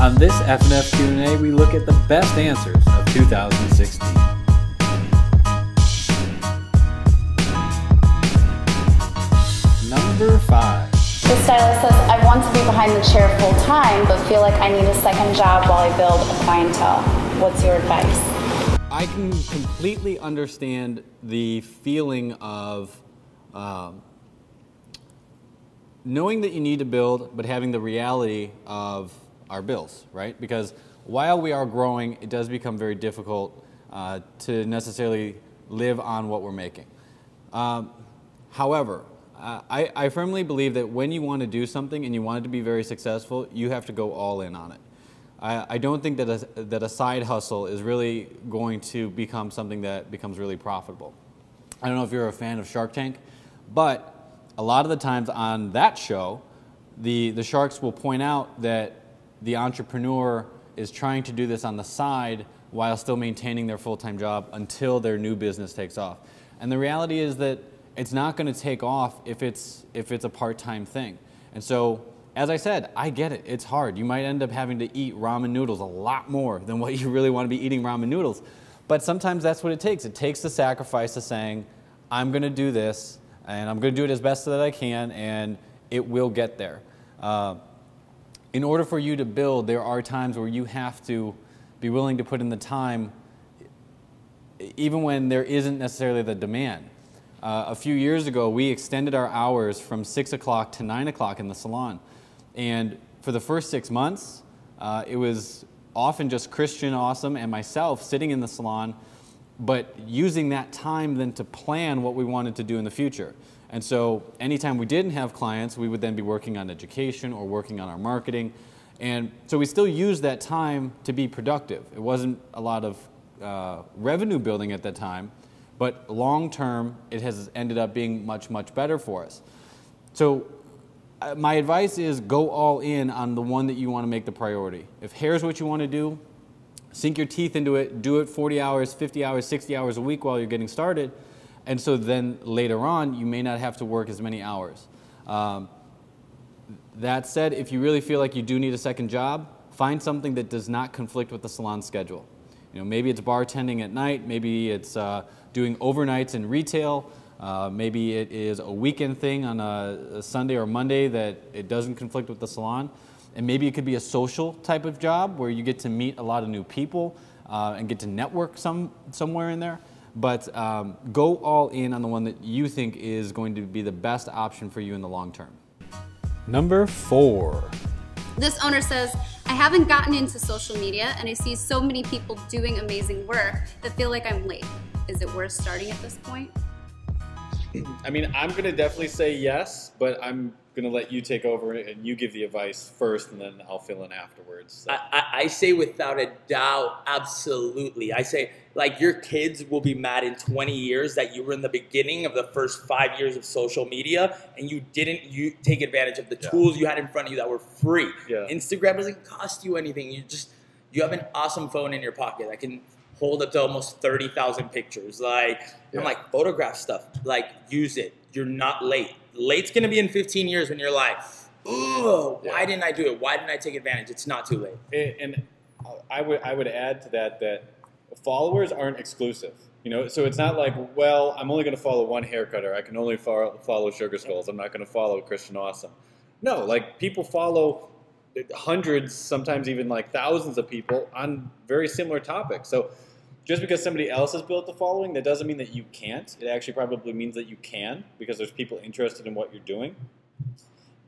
On this F+F Q+A, we look at the best answers of 2016. Number 5. The stylist says, I want to be behind the chair full time, but feel like I need a second job while I build a clientele. What's your advice? I can completely understand the feeling of knowing that you need to build, but having the reality of our bills, right? Because while we are growing, it does become very difficult to necessarily live on what we're making. However, I firmly believe that when you want to do something and you want it to be very successful, you have to go all in on it. I don't think that a side hustle is really going to become something that becomes really profitable. I don't know if you're a fan of Shark Tank, but a lot of the times on that show, the sharks will point out that the entrepreneur is trying to do this on the side while still maintaining their full-time job until their new business takes off. And the reality is that it's not going to take off if it's a part-time thing. And so, as I said, I get it. It's hard. You might end up having to eat ramen noodles a lot more than what you really want to be eating ramen noodles. But sometimes that's what it takes. It takes the sacrifice of saying, I'm going to do this, and I'm going to do it as best that I can, and it will get there. In order for you to build, there are times where you have to be willing to put in the time, even when there isn't necessarily the demand. A few years ago, we extended our hours from 6 o'clock to 9 o'clock in the salon. And for the first 6 months, it was often just Christian Awesome and myself sitting in the salon, but using that time then to plan what we wanted to do in the future. And so anytime we didn't have clients, we would then be working on education or working on our marketing. And so we still used that time to be productive. It wasn't a lot of revenue building at that time, but long term, it has ended up being much, much better for us. So my advice is go all in on the one that you want to make the priority. If hair is what you want to do, sink your teeth into it, do it 40 hours, 50 hours, 60 hours a week while you're getting started. And so then later on, you may not have to work as many hours. That said, if you really feel like you do need a second job, find something that does not conflict with the salon schedule. You know, maybe it's bartending at night, maybe it's doing overnights in retail, maybe it is a weekend thing on a Sunday or Monday that it doesn't conflict with the salon. And maybe it could be a social type of job where you get to meet a lot of new people and get to network somewhere in there. But go all in on the one that you think is going to be the best option for you in the long term. Number 4. This owner says, I haven't gotten into social media and I see so many people doing amazing work that feel like I'm late. Is it worth starting at this point? I mean, I'm going to definitely say yes, but I'm going to let you take over and you give the advice first, and then I'll fill in afterwards. So. I say without a doubt, absolutely. I say, like, your kids will be mad in 20 years that you were in the beginning of the first 5 years of social media and you didn't take advantage of the tools you had in front of you that were free. Yeah. Instagram doesn't cost you anything. You have an awesome phone in your pocket that can hold up to almost 30,000 pictures. Like, I'm like, photograph stuff. Like, use it. You're not late. Late's gonna be in 15 years when you're like, oh, why didn't I do it? Why didn't I take advantage? It's not too late. And I would add to that followers aren't exclusive. You know, so it's not like, well, I'm only gonna follow one haircutter. I can only follow Sugar Skulls. I'm not gonna follow Christian Awesome. No, like, people follow hundreds, sometimes even like thousands of people on very similar topics. So just because somebody else has built the following, that doesn't mean that you can't. It actually probably means that you can, because there's people interested in what you're doing.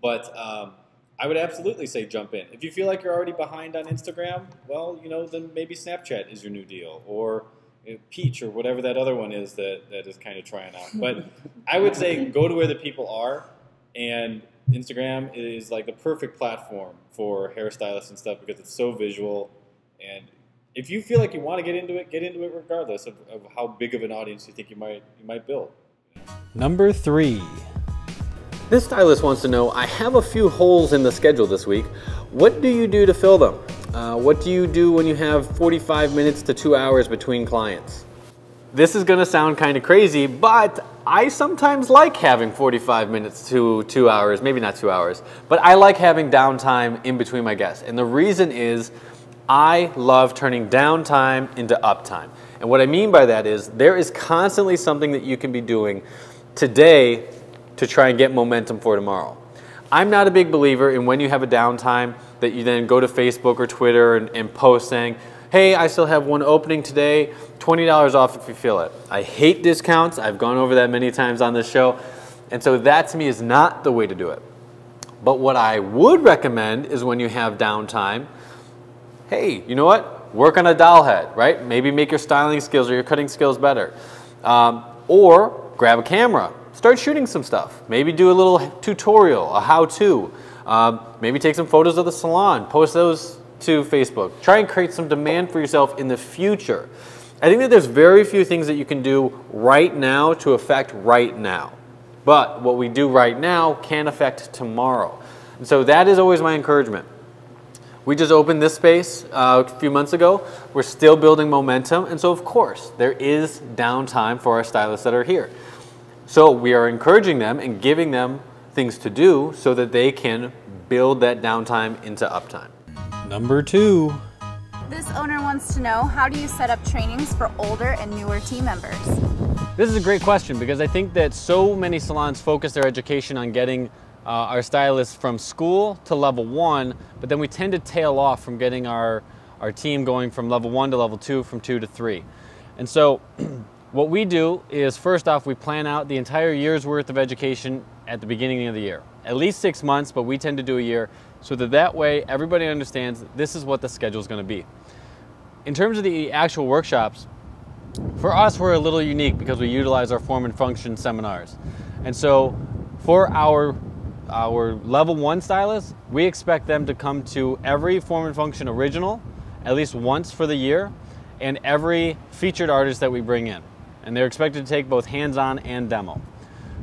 But I would absolutely say jump in. If you feel like you're already behind on Instagram, well, you know, then maybe Snapchat is your new deal, or Peach, or whatever that other one is that is kind of trying out. But I would say go to where the people are, and Instagram is like the perfect platform for hairstylists and stuff because it's so visual. And if you feel like you want to get into it regardless of how big of an audience you think you might build. Number 3. This stylist wants to know, I have a few holes in the schedule this week. What do you do to fill them? What do you do when you have 45 minutes to 2 hours between clients? this is gonna sound kind of crazy, but I sometimes like having 45 minutes to 2 hours, maybe not 2 hours, but I like having downtime in between my guests. And the reason is I love turning downtime into uptime. And what I mean by that is there is constantly something that you can be doing today to try and get momentum for tomorrow. I'm not a big believer in when you have a downtime that you then go to Facebook or Twitter and post saying, hey, I still have one opening today, $20 off if you feel it. I hate discounts. I've gone over that many times on this show. And so that to me is not the way to do it. But what I would recommend is when you have downtime, hey, you know what? Work on a doll head, right? Maybe make your styling skills or your cutting skills better. Or grab a camera. Start shooting some stuff. Maybe do a little tutorial, a how-to. Maybe take some photos of the salon, post those to Facebook. Try and create some demand for yourself in the future. I think that there's very few things that you can do right now to affect right now. But what we do right now can affect tomorrow. And so that is always my encouragement. We just opened this space a few months ago. We're still building momentum. And so of course, there is downtime for our stylists that are here. So we are encouraging them and giving them things to do so that they can build that downtime into uptime. Number 2. This owner wants to know, how do you set up trainings for older and newer team members? This is a great question because I think that so many salons focus their education on getting our stylists from school to level 1, but then we tend to tail off from getting our team going from level 1 to level 2, from 2 to 3. And so what we do is, first off, we plan out the entire year's worth of education at the beginning of the year. At least 6 months, but we tend to do a year, so that way everybody understands this is what the schedule is going to be. In terms of the actual workshops, for us we're a little unique because we utilize our form and function seminars. And so for our level 1 stylists, we expect them to come to every form and function original at least once for the year, and every featured artist that we bring in. And they're expected to take both hands-on and demo.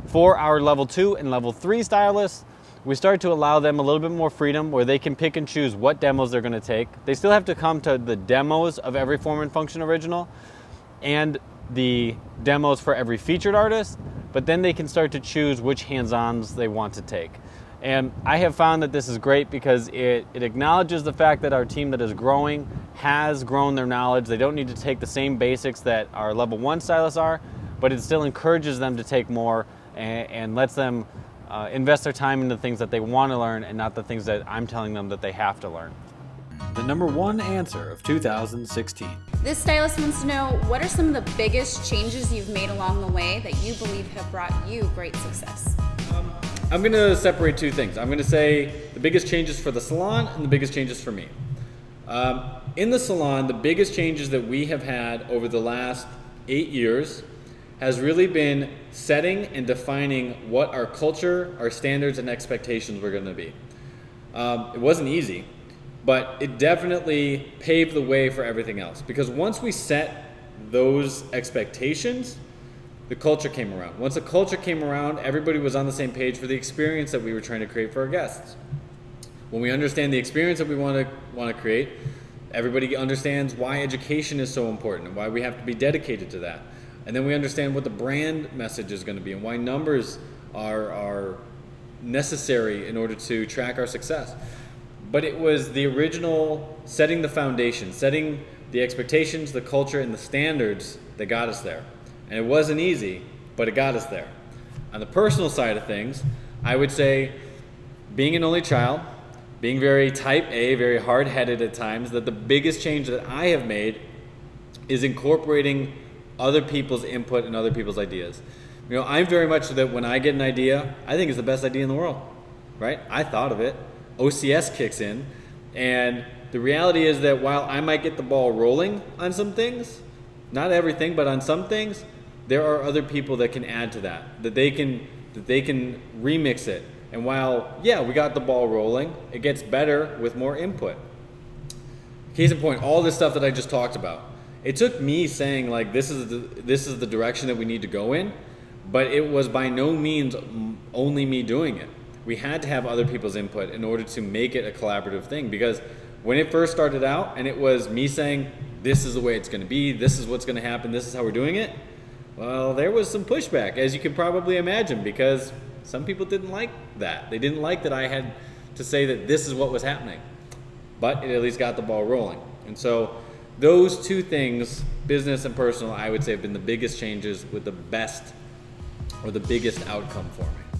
For our level 2 and level 3 stylists, we start to allow them a little bit more freedom where they can pick and choose what demos they're going to take. They still have to come to the demos of every form and function original and the demos for every featured artist, but then they can start to choose which hands-ons they want to take. And I have found that this is great because it acknowledges the fact that our team that is growing has grown their knowledge. They don't need to take the same basics that our level 1 stylists are, but it still encourages them to take more and lets them invest their time into things that they want to learn and not the things that I'm telling them that they have to learn. The number 1 answer of 2016. This stylist wants to know, what are some of the biggest changes you've made along the way that you believe have brought you great success? I'm going to separate 2 things. I'm going to say the biggest changes for the salon and the biggest changes for me. In the salon, the biggest changes that we have had over the last 8 years has really been setting and defining what our culture, our standards, and expectations were going to be. It wasn't easy, but it definitely paved the way for everything else. Because once we set those expectations, the culture came around. Once the culture came around, everybody was on the same page for the experience that we were trying to create for our guests. When we understand the experience that we want to create, everybody understands why education is so important and why we have to be dedicated to that. And then we understand what the brand message is going to be and why numbers are necessary in order to track our success. But it was the original setting the foundation, setting the expectations, the culture, and the standards that got us there. And it wasn't easy, but it got us there. On the personal side of things, I would say being an only child, being very type A, very hard-headed at times, that the biggest change that I have made is incorporating other people's input and other people's ideas. You know, I'm very much that when I get an idea, I think it's the best idea in the world, right? I thought of it. OCS kicks in, and the reality is that while I might get the ball rolling on some things, not everything, but on some things, there are other people that can add to that they can remix it. And while, yeah, we got the ball rolling, it gets better with more input. Case in point, all this stuff that I just talked about, it took me saying, like, this is the direction that we need to go in, but it was by no means only me doing it. We had to have other people's input in order to make it a collaborative thing, because when it first started out and it was me saying, this is the way it's going to be, this is what's going to happen, this is how we're doing it, well, there was some pushback, as you can probably imagine, because some people didn't like that. They didn't like that I had to say that this is what was happening. But it at least got the ball rolling. And so those two things, business and personal, I would say have been the biggest changes with the best or the biggest outcome for me.